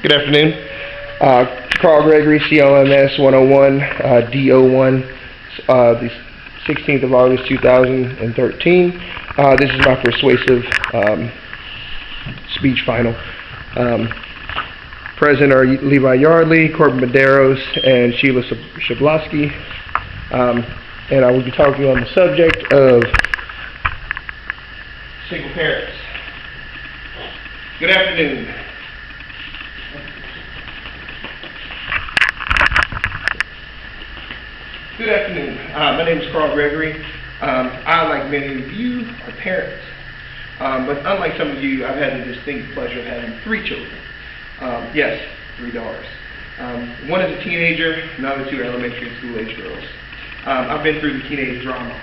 Good afternoon. Carl Gregory, COMS101, D-01, the 16th of August, 2013. This is my persuasive speech final. Present are Levi Yardley, Corbin Medeiros, and Sheila Shablovsky. And I will be talking on the subject of single parents. Good afternoon. Good afternoon. My name is Carl Gregory. I, like many of you, are parents. But unlike some of you, I've had the distinct pleasure of having 3 children. Yes, 3 daughters. One is a teenager, and the other 2 are elementary and school age girls. I've been through the teenage drama.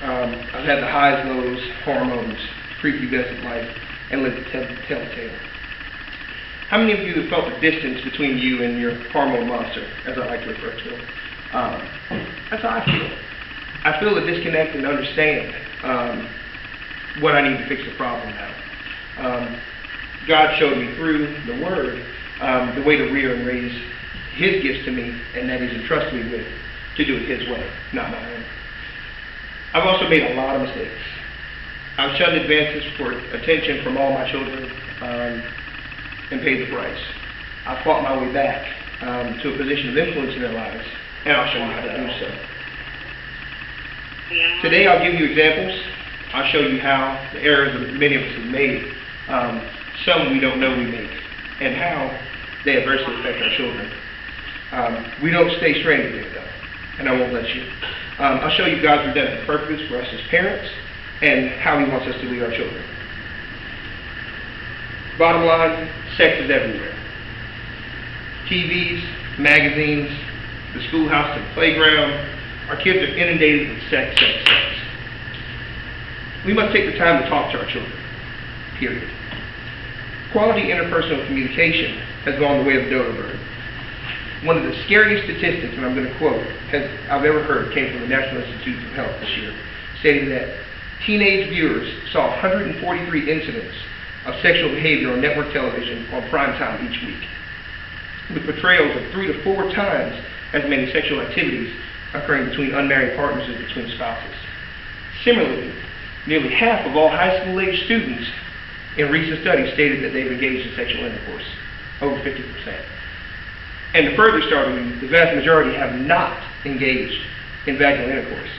I've had the highs, lows, hormones, prepubescent life, and lived the telltale. How many of you have felt the distance between you and your hormone monster, as I like to refer to him? That's how I feel. I feel a disconnect and understand what I need to fix the problem now. God showed me through the Word the way to rear and raise His gifts to me, and that He's entrusted me with to do it His way, not my own. I've also made a lot of mistakes. I've shunned advances for attention from all my children and paid the price. I fought my way back to a position of influence in their lives, and I'll show you how to do so. Today I'll give you examples. I'll show you how the errors that many of us have made, some we don't know we make, and how they adversely affect our children. We don't stay stranded there, though, and I won't let you. I'll show you God's redemptive purpose for us as parents and how He wants us to lead our children. Bottom line, sex is everywhere. TVs, magazines, the schoolhouse and playground. Our kids are inundated with sex. We must take the time to talk to our children, period. Quality interpersonal communication has gone the way of the dodo bird. One of the scariest statistics, and I'm going to quote, I've ever heard came from the National Institute of Health this year, stating that teenage viewers saw 143 incidents of sexual behavior on network television on prime time each week, with portrayals of 3 to 4 times as many sexual activities occurring between unmarried partners as between spouses. Similarly, nearly half of all high school age students in recent studies stated that they've engaged in sexual intercourse, over 50%. And to further startle you, the vast majority have not engaged in vaginal intercourse,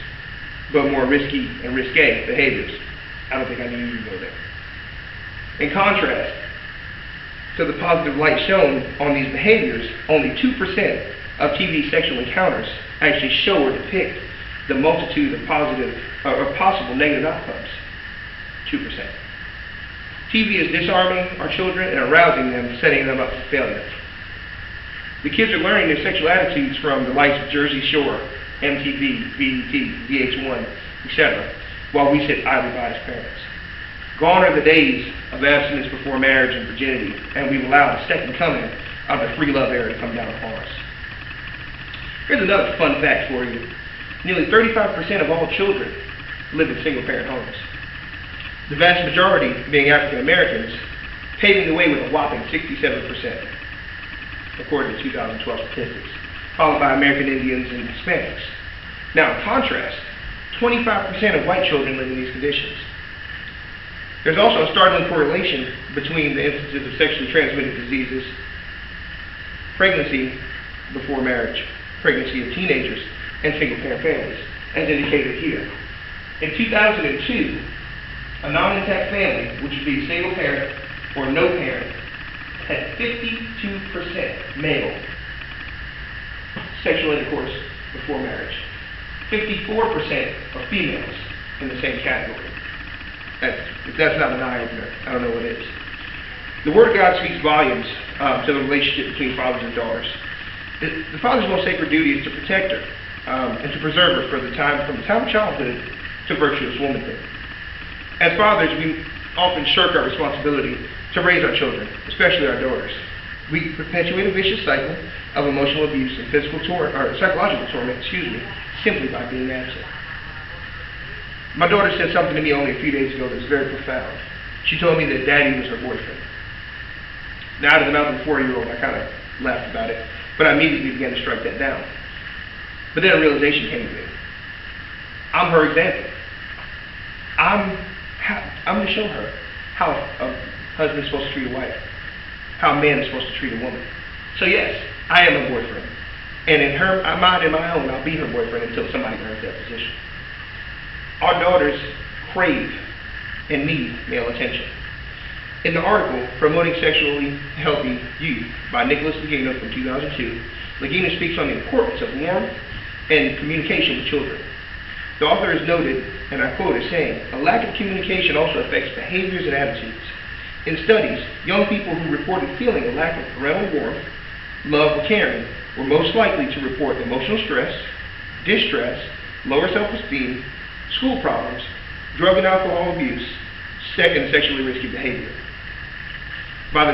but more risky and risque behaviors. I don't think I need you to go there. In contrast to the positive light shown on these behaviors, only 2% of TV sexual encounters actually show or depict the multitude of positive or possible negative outcomes. 2%. TV is disarming our children and arousing them, setting them up for failure. The kids are learning their sexual attitudes from the likes of Jersey Shore, MTV, BET, VH1, etc., while we sit idly by as parents. Gone are the days of abstinence before marriage and virginity, and we've allowed the second coming of the free love era to come down upon us. Here's another fun fact for you. Nearly 35% of all children live in single-parent homes. The vast majority being African Americans, paving the way with a whopping 67%, according to 2012 statistics, followed by American Indians and Hispanics. Now, in contrast, 25% of white children live in these conditions. There's also a startling correlation between the instances of sexually transmitted diseases, pregnancy before marriage, pregnancy of teenagers, and single-parent families, as indicated here. In 2002, a non-intact family, which would be single parent or no parent, had 52% male sexual intercourse before marriage. 54% of females in the same category. If that's not an eye-opener, I don't know what is. The Word of God speaks volumes to the relationship between fathers and daughters. The father's most sacred duty is to protect her and to preserve her from the time of childhood to virtuous womanhood. As fathers, we often shirk our responsibility to raise our children, especially our daughters. We perpetuate a vicious cycle of emotional abuse and psychological torment, simply by being absent. My daughter said something to me only a few days ago that was very profound. She told me that Daddy was her boyfriend. Now, out of the mouth of a 4-year-old, I kind of laughed about it, but I immediately began to strike that down. But then a realization came to me. I'm her example. I'm going to show her how a husband is supposed to treat a wife, how a man is supposed to treat a woman. So yes, I am a boyfriend. And in her mind and my own, I'll be her boyfriend until somebody earns that position. Our daughters crave and need male attention. In the article, Promoting Sexually Healthy Youth by Nicholas Lagina from 2002, Lagina speaks on the importance of warmth and communication with children. The author is noted, and I quote, as saying, "A lack of communication also affects behaviors and attitudes. In studies, young people who reported feeling a lack of parental warmth, love, or caring were most likely to report emotional stress, distress, lower self-esteem, school problems, drug and alcohol abuse, and sexually risky behavior." By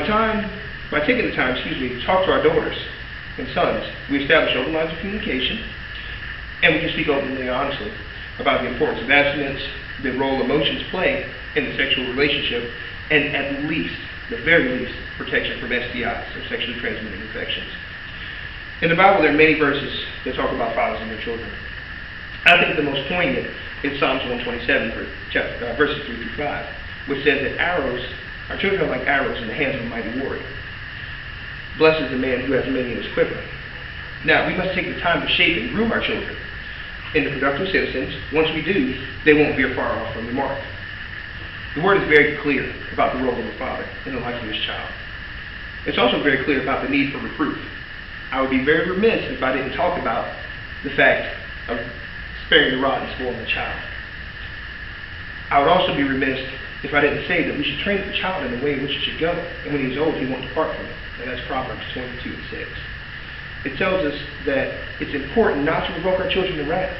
taking the time, to talk to our daughters and sons, we establish open lines of communication, and we can speak openly and honestly about the importance of abstinence, the role emotions play in the sexual relationship, and at least, the very least, protection from STIs, or sexually transmitted infections. In the Bible, there are many verses that talk about fathers and their children. I think the most poignant is Psalms 127, verses 3 through 5, which says that our children are like arrows in the hands of a mighty warrior. Blessed is the man who has many in his quiver. Now, we must take the time to shape and groom our children into productive citizens. Once we do, they won't veer far off from the mark. The Word is very clear about the role of a father in the life of his child. It's also very clear about the need for reproof. I would be very remiss if I didn't talk about the fact of sparing the rod and spoiling the child. I would also be remiss if I didn't say that we should train the child in the way in which he should go, and when he is old, he won't depart from it. And that's Proverbs 22:6. It tells us that it's important not to provoke our children to wrath,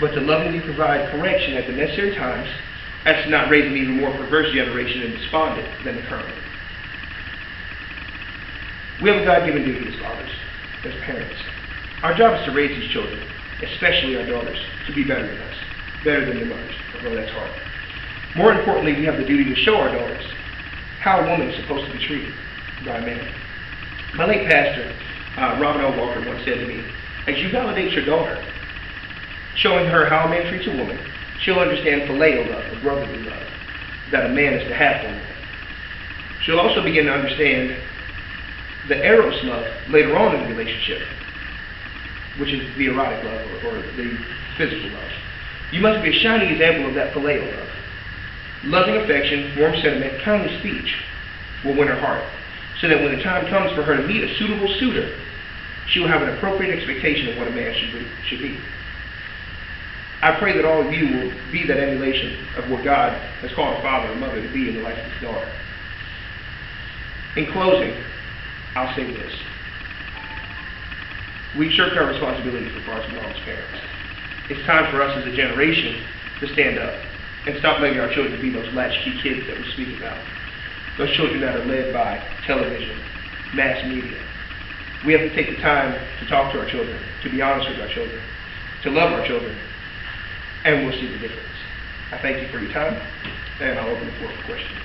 but to lovingly provide correction at the necessary times, as to not raise an even more perverse generation and despondent than the current. We have a God-given duty as fathers, as parents. Our job is to raise these children, especially our daughters, to be better than us, better than their mothers, although that's hard. More importantly, we have the duty to show our daughters how a woman is supposed to be treated by a man. My late pastor, Robin O. Walker, once said to me, "As you validate your daughter, showing her how a man treats a woman, she'll understand phileo love, or brotherly love, that a man is to have for a woman. She'll also begin to understand the eros love later on in the relationship, which is the erotic love, or the physical love. You must be a shining example of that phileo love. Loving affection, warm sentiment, kindly speech will win her heart, so that when the time comes for her to meet a suitable suitor, she will have an appropriate expectation of what a man should be. I pray that all of you will be that emulation of what God has called a father and mother to be in the life of his daughter." In closing, I'll say this. We've shirked our responsibility for far too long as parents. It's time for us as a generation to stand up and stop letting our children be those latchkey kids that we speak about. Those children that are led by television, mass media. We have to take the time to talk to our children, to be honest with our children, to love our children, and we'll see the difference. I thank you for your time, and I'll open the floor for questions.